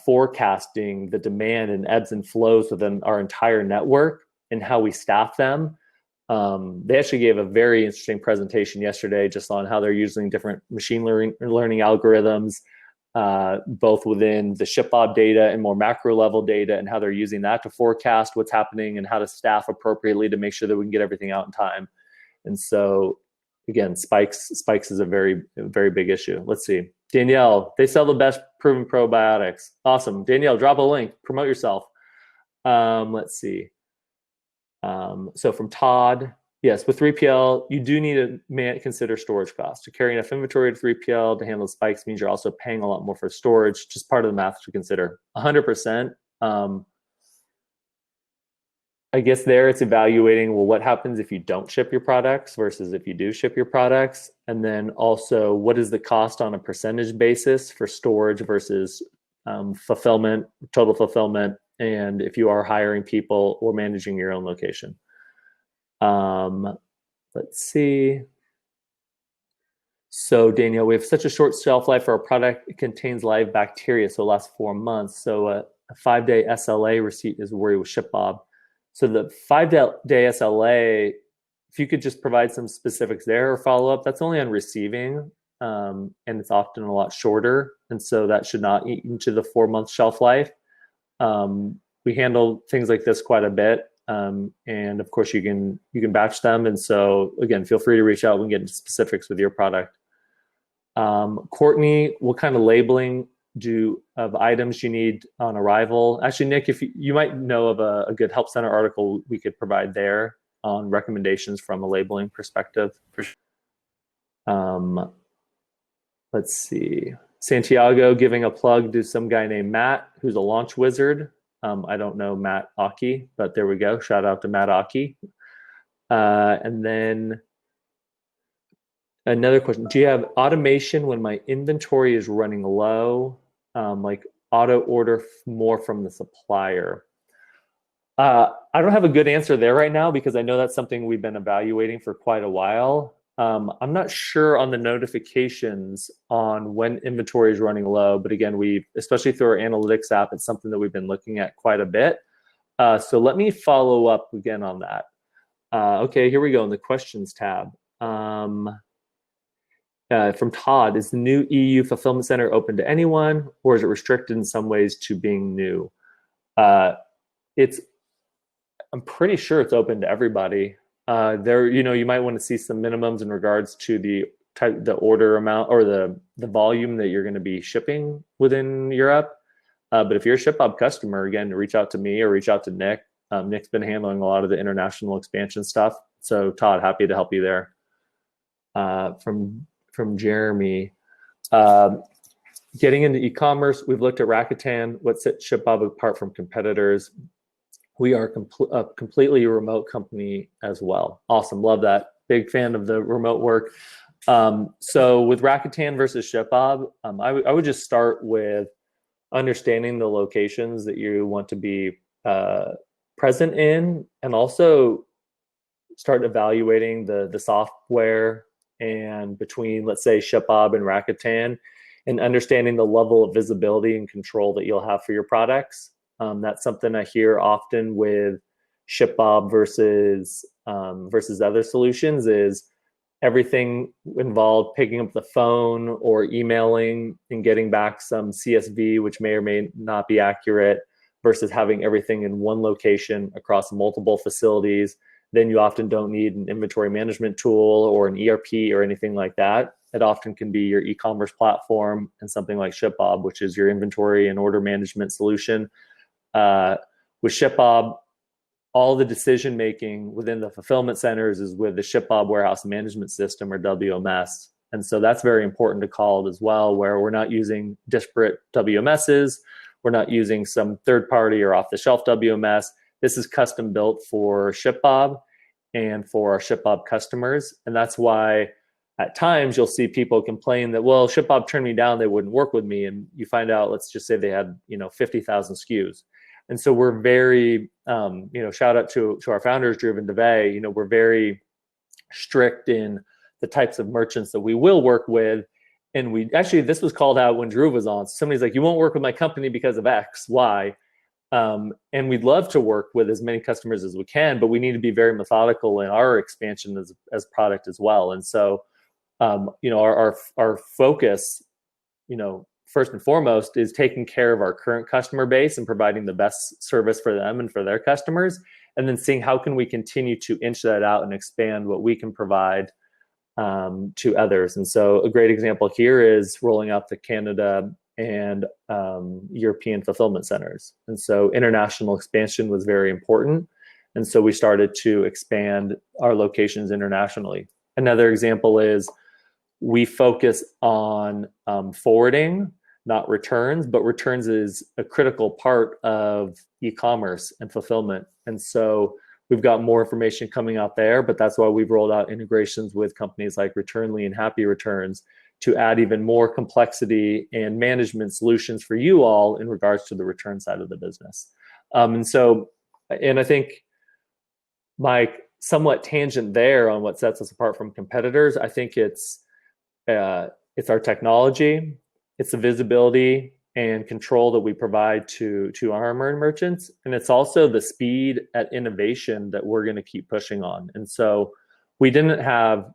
forecasting the demand and ebbs and flows within our entire network and how we staff them. They actually gave a very interesting presentation yesterday just on how they're using different machine learning algorithms, both within the ShipBob data and more macro level data, and how they're using that to forecast what's happening and how to staff appropriately to make sure that we can get everything out in time. And so again, spikes is a very, very big issue. Let's see. Danielle, they sell the best proven probiotics. Awesome. Danielle, drop a link, promote yourself. Let's see. So from Todd, yes, with 3PL, you do need to consider storage costs. To carry enough inventory to 3PL to handle spikes means you're also paying a lot more for storage. Just part of the math to consider. 100%. I guess there it's evaluating, well, what happens if you don't ship your products versus if you do ship your products? And then also, what is the cost on a percentage basis for storage versus fulfillment, total fulfillment, and if you are hiring people or managing your own location. Let's see. So Danielle, we have such a short shelf life for our product. It contains live bacteria, so it lasts 4 months. So a 5-day SLA receipt is worried with ShipBob. So the 5-day SLA, if you could just provide some specifics there or follow up, that's only on receiving, and it's often a lot shorter. And so that should not eat into the 4-month shelf life. We handle things like this quite a bit. And of course you can batch them. And so again, feel free to reach out and get into specifics with your product. Courtney, what kind of labeling of items you need on arrival? Actually, Nick, if you might know of a good Help Center article we could provide there on recommendations from a labeling perspective. For sure. Let's see. Santiago giving a plug to some guy named Matt, who's a launch wizard. I don't know Matt Aki, but there we go. Shout out to Matt Aki. And then another question. Do you have automation when my inventory is running low, like auto order more from the supplier? I don't have a good answer there right now because I know that's something we've been evaluating for quite a while. I'm not sure on the notifications on when inventory is running low, but again, especially through our analytics app, it's something that we've been looking at quite a bit. So let me follow up again on that. Okay, here we go in the questions tab. From Todd, is the new EU fulfillment center open to anyone, or is it restricted in some ways to being new? I'm pretty sure it's open to everybody. You might want to see some minimums in regards to the order amount or the volume that you're going to be shipping within Europe. But if you're a ShipBob customer, again, reach out to me or reach out to Nick. Nick's been handling a lot of the international expansion stuff. So Todd, happy to help you there. From Jeremy, getting into e-commerce, we've looked at Rakuten. What sets ShipBob apart from competitors? We are a completely remote company as well. Awesome, love that. Big fan of the remote work. So with Rakuten versus ShipBob, I would just start with understanding the locations that you want to be present in, and also start evaluating the software and between, let's say, ShipBob and Rakuten, and understanding the level of visibility and control that you'll have for your products. That's something I hear often with ShipBob versus other solutions is everything involved picking up the phone or emailing and getting back some CSV, which may or may not be accurate, versus having everything in one location across multiple facilities. Then you often don't need an inventory management tool or an ERP or anything like that. It often can be your e-commerce platform and something like ShipBob, which is your inventory and order management solution. With ShipBob, all the decision making within the fulfillment centers is with the ShipBob Warehouse Management System, or WMS. And so that's very important to call it as well, where we're not using disparate WMSs. We're not using some third party or off the shelf WMS. This is custom built for ShipBob and for our ShipBob customers. And that's why at times you'll see people complain that, well, ShipBob turned me down, they wouldn't work with me. And you find out, let's just say they had 50,000 SKUs. And so we're very, shout out to our founders, Drew and DeVay, we're very strict in the types of merchants that we will work with. And this was called out when Drew was on. Somebody's like, you won't work with my company because of X, Y. And we'd love to work with as many customers as we can, but we need to be very methodical in our expansion as product as well. And so, our focus, first and foremost, is taking care of our current customer base and providing the best service for them and for their customers, and then seeing how can we continue to inch that out and expand what we can provide to others. And so a great example here is rolling out the Canada and European fulfillment centers. And so international expansion was very important. And so we started to expand our locations internationally. Another example is we focus on forwarding, not returns, but returns is a critical part of e-commerce and fulfillment. And so we've got more information coming out there, but that's why we've rolled out integrations with companies like Returnly and Happy Returns to add even more complexity and management solutions for you all in regards to the return side of the business. And I think my somewhat tangent there on what sets us apart from competitors, I think it's our technology, it's the visibility and control that we provide to our merchants, and it's also the speed at innovation that we're going to keep pushing on. And so we didn't have,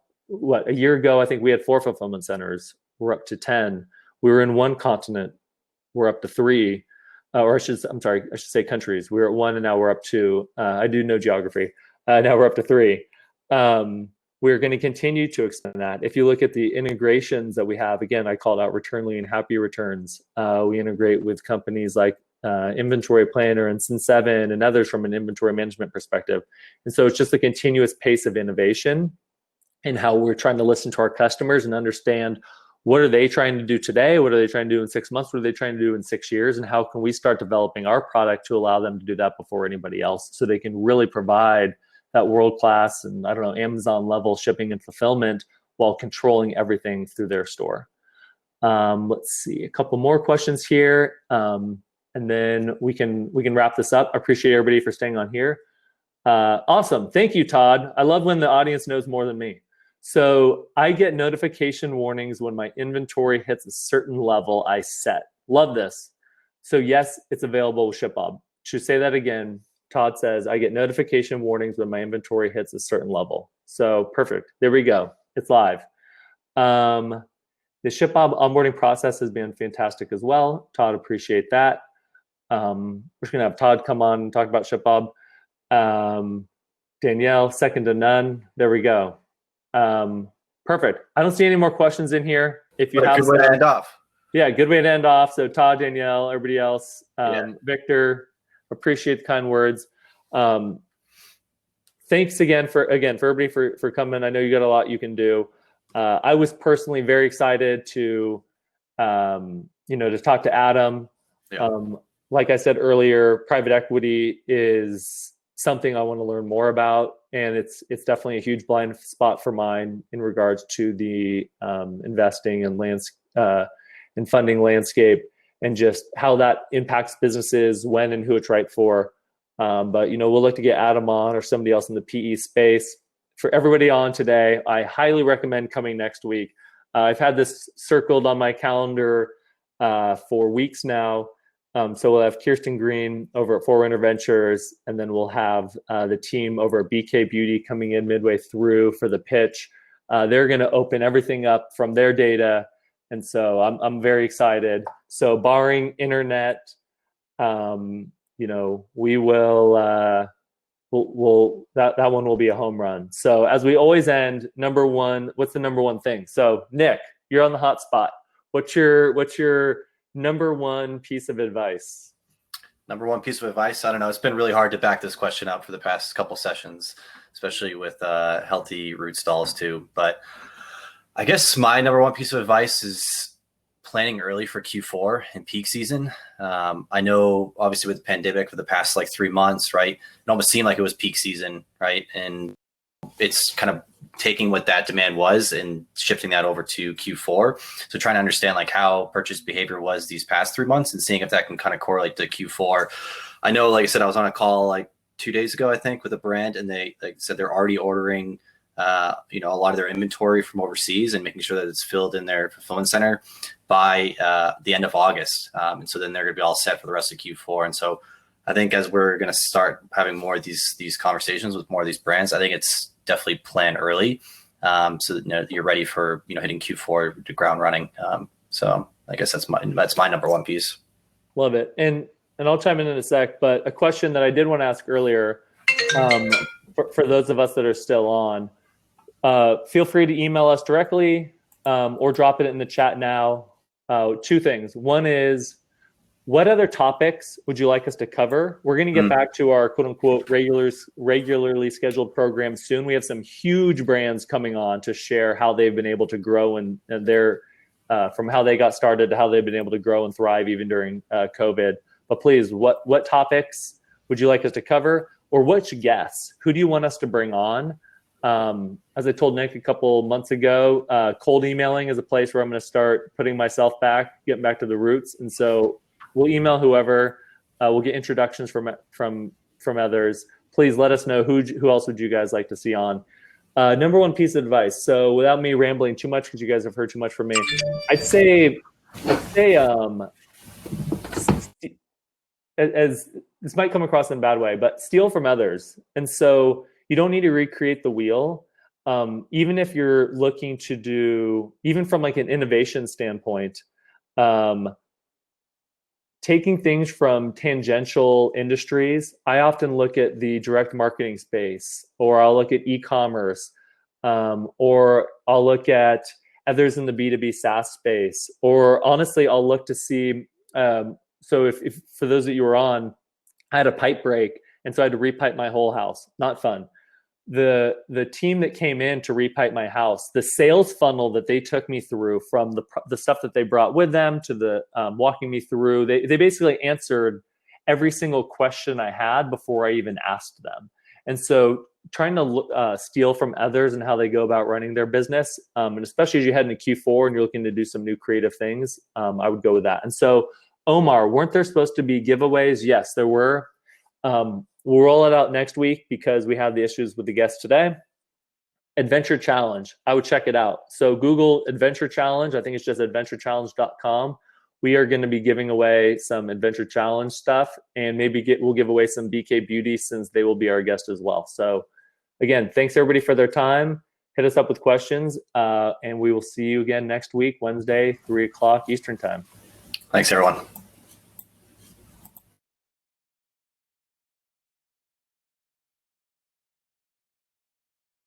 a year ago, I think we had 4 fulfillment centers. We're up to 10. We were in 1 continent. We're up to 3. I should say countries. We were at 1 and now we're up to, I do know geography. Now we're up to 3. We're going to continue to extend that. If you look at the integrations that we have, again, I called out Returnly and Happy Returns. We integrate with companies like Inventory Planner and Sin7 and others from an inventory management perspective. And so it's just a continuous pace of innovation and how we're trying to listen to our customers and understand what are they trying to do today, what are they trying to do in 6 months, what are they trying to do in 6 years, and how can we start developing our product to allow them to do that before anybody else, so they can really provide that world-class and, I don't know, Amazon level shipping and fulfillment while controlling everything through their store. Let's see, a couple more questions here, and then we can wrap this up. I appreciate everybody for staying on here. Awesome, thank you, Todd. I love when the audience knows more than me. So I get notification warnings when my inventory hits a certain level I set. Love this. So yes, it's available with ShipBob. To say that again, Todd says, I get notification warnings when my inventory hits a certain level. So perfect. There we go. It's live. The ShipBob onboarding process has been fantastic as well. Todd, appreciate that. We're just going to have Todd come on and talk about ShipBob. Danielle, second to none. There we go. Perfect. I don't see any more questions in here. If you have good way to end off. Yeah, good way to end off. So Todd, Danielle, everybody else, Victor, appreciate the kind words. Thanks again for everybody for coming. I know you got a lot you can do. I was personally very excited to to talk to Adam. Yeah. Like I said earlier, private equity is something I want to learn more about, and it's definitely a huge blind spot for mine in regards to the investing and funding landscape, and just how that impacts businesses, when and who it's right for. But we'll look to get Adam on or somebody else in the PE space. For everybody on today, I highly recommend coming next week. I've had this circled on my calendar for weeks now. So we'll have Kirsten Green over at Forerunner Ventures, and then we'll have the team over at BK Beauty coming in midway through for the pitch. They're going to open everything up from their data, and so I'm very excited. So barring internet, we will that one will be a home run. So as we always end, number one, what's the number one thing? So Nick, you're on the hot spot. What's your number one piece of advice? Number one piece of advice? I don't know. It's been really hard to back this question up for the past couple sessions, especially with healthy root stalls too. But I guess my number one piece of advice is planning early for Q4 and peak season. I know obviously with the pandemic for the past 3 months, right? It almost seemed like it was peak season, right? And it's kind of taking what that demand was and shifting that over to Q4. So trying to understand how purchase behavior was these past 3 months and seeing if that can kind of correlate to Q4. I know, like I said, I was on a call 2 days ago, I think, with a brand, and they said they're already ordering a lot of their inventory from overseas and making sure that it's filled in their fulfillment center by the end of August. And so then they're going to be all set for the rest of Q4. And so I think as we're going to start having more of these conversations with more of these brands, I think it's definitely plan early, so that you're ready for hitting Q4 to ground running. So I guess that's my number one piece. Love it, and I'll chime in a sec. But a question that I did want to ask earlier, for those of us that are still on, feel free to email us directly or drop it in the chat now. 2 things. One is, what other topics would you like us to cover? We're going to get back to our quote unquote regularly scheduled program soon. We have some huge brands coming on to share how they've been able to grow and their from how they got started to how they've been able to grow and thrive even during COVID. But please, what topics would you like us to cover? or which guests? Who do you want us to bring on? As I told Nick a couple months ago, cold emailing is a place where I'm going to start putting myself back, getting back to the roots. And so we'll email whoever. We'll get introductions from others. Please let us know who else would you guys like to see on. Number one piece of advice. So without me rambling too much, because you guys have heard too much from me, I'd say as this might come across in a bad way, but steal from others. And so you don't need to recreate the wheel. Even if you're looking to do, even from like an innovation standpoint, taking things from tangential industries, I often look at the direct marketing space, or I'll look at e-commerce, or I'll look at others in the B2B SaaS space, or honestly, I'll look to see, so if for those that you were on, I had a pipe break, and so I had to repipe my whole house. Not fun. The team that came in to repipe my house, the sales funnel that they took me through, from the stuff that they brought with them to the walking me through, they basically answered every single question I had before I even asked them. And so trying to steal from others and how they go about running their business, and especially as you head into Q4 and you're looking to do some new creative things, I would go with that. And so, Omar, weren't there supposed to be giveaways? Yes, there were. We'll roll it out next week because we have the issues with the guests today. Adventure Challenge, I would check it out. So Google Adventure Challenge. I think it's just adventurechallenge.com. We are going to be giving away some Adventure Challenge stuff, and maybe we'll give away some BK Beauty since they will be our guest as well. So again, thanks everybody for their time. Hit us up with questions, and we will see you again next week, Wednesday, 3 o'clock Eastern time. Thanks, everyone.